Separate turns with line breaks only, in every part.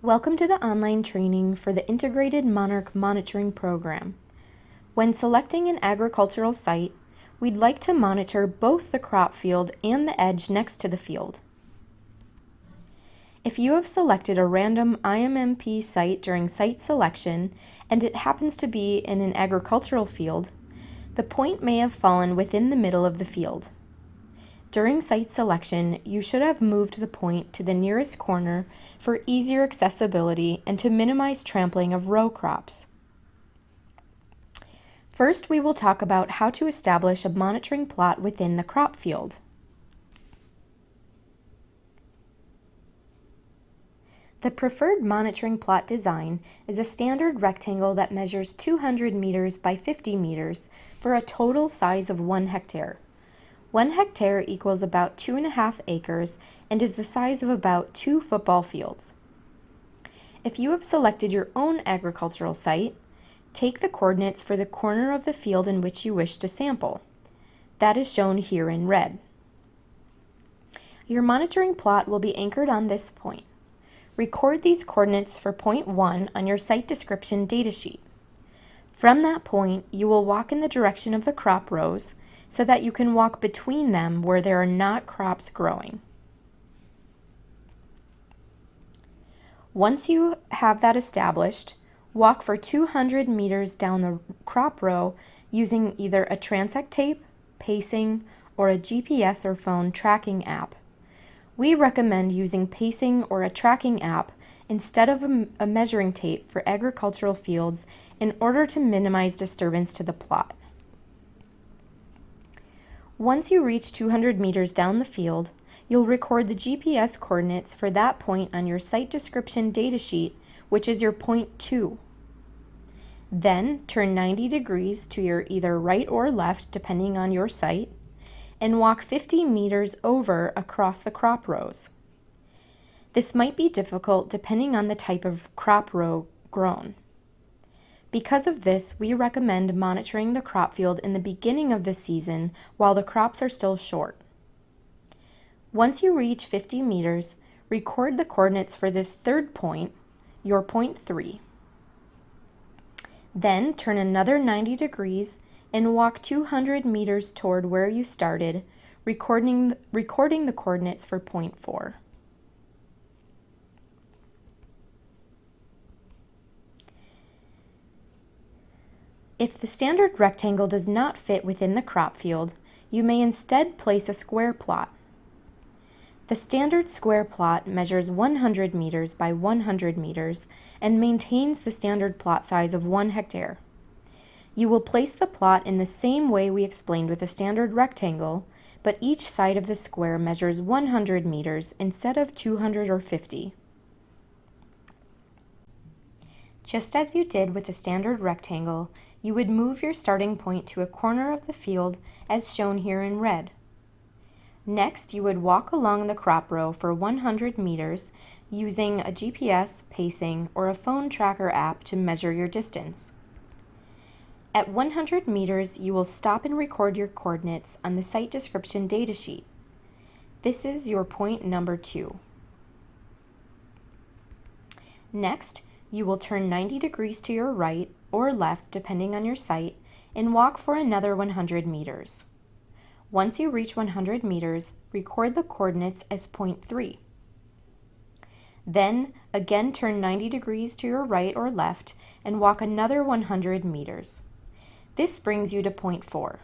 Welcome to the online training for the Integrated Monarch Monitoring Program. When selecting an agricultural site, we'd like to monitor both the crop field and the edge next to the field. If you have selected a random IMMP site during site selection and it happens to be in an agricultural field, the point may have fallen within the middle of the field. During site selection, you should have moved the point to the nearest corner for easier accessibility and to minimize trampling of row crops. First, we will talk about how to establish a monitoring plot within the crop field. The preferred monitoring plot design is a standard rectangle that measures 200 meters by 50 meters for a total size of 1 hectare. 1 hectare equals about 2.5 acres and is the size of about 2 football fields. If you have selected your own agricultural site, take the coordinates for the corner of the field in which you wish to sample. That is shown here in red. Your monitoring plot will be anchored on this point. Record these coordinates for point 1 on your site description datasheet. From that point, you will walk in the direction of the crop rows so that you can walk between them where there are not crops growing. Once you have that established, walk for 200 meters down the crop row using either a transect tape, pacing, or a GPS or phone tracking app. We recommend using pacing or a tracking app instead of a measuring tape for agricultural fields in order to minimize disturbance to the plot. Once you reach 200 meters down the field, you'll record the GPS coordinates for that point on your site description datasheet, which is your point 2. Then turn 90 degrees to your either right or left, depending on your site, and walk 50 meters over across the crop rows. This might be difficult depending on the type of crop row grown. Because of this, we recommend monitoring the crop field in the beginning of the season while the crops are still short. Once you reach 50 meters, record the coordinates for this third point, your point 3. Then turn another 90 degrees and walk 200 meters toward where you started, recording the coordinates for point 4. If the standard rectangle does not fit within the crop field, you may instead place a square plot. The standard square plot measures 100 meters by 100 meters and maintains the standard plot size of 1 hectare. You will place the plot in the same way we explained with a standard rectangle, but each side of the square measures 100 meters instead of 200 or 50. Just as you did with the standard rectangle, you would move your starting point to a corner of the field as shown here in red. Next, you would walk along the crop row for 100 meters using a GPS, pacing, or a phone tracker app to measure your distance. At 100 meters, you will stop and record your coordinates on the site description datasheet. This is your point number 2. Next, you will turn 90 degrees to your right or left, depending on your site, and walk for another 100 meters. Once you reach 100 meters, record the coordinates as point 3. Then, again turn 90 degrees to your right or left and walk another 100 meters. This brings you to point 4.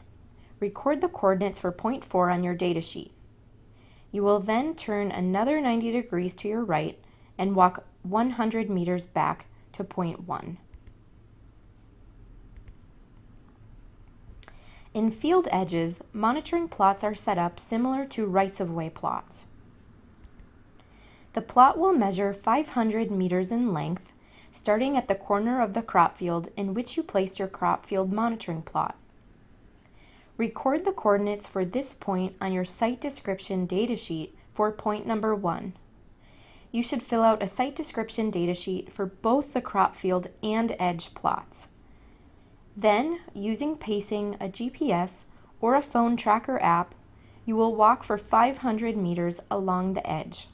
Record the coordinates for point 4 on your datasheet. You will then turn another 90 degrees to your right and walk 100 meters back to point 1. In field edges, monitoring plots are set up similar to rights-of-way plots. The plot will measure 500 meters in length, starting at the corner of the crop field in which you placed your crop field monitoring plot. Record the coordinates for this point on your site description datasheet for point number 1. You should fill out a site description datasheet for both the crop field and edge plots. Then, using pacing, a GPS, or a phone tracker app, you will walk for 500 meters along the edge.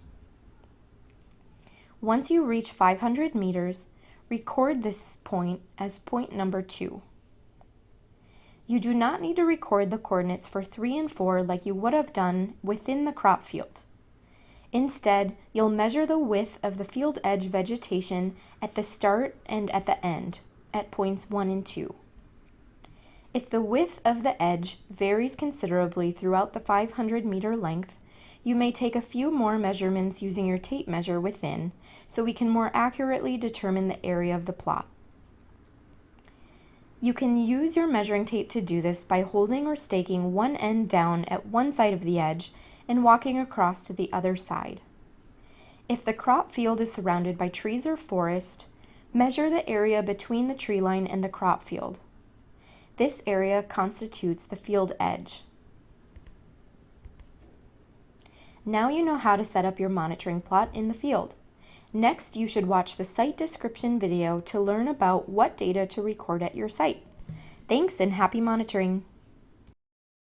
Once you reach 500 meters, record this point as point number 2. You do not need to record the coordinates for 3 and 4 like you would have done within the crop field. Instead, you'll measure the width of the field edge vegetation at the start and at the end, at points 1 and 2. If the width of the edge varies considerably throughout the 500-meter length, you may take a few more measurements using your tape measure within, so we can more accurately determine the area of the plot. You can use your measuring tape to do this by holding or staking one end down at one side of the edge and walking across to the other side. If the crop field is surrounded by trees or forest, measure the area between the tree line and the crop field. This area constitutes the field edge. Now you know how to set up your monitoring plot in the field. Next, you should watch the site description video to learn about what data to record at your site. Thanks and happy monitoring!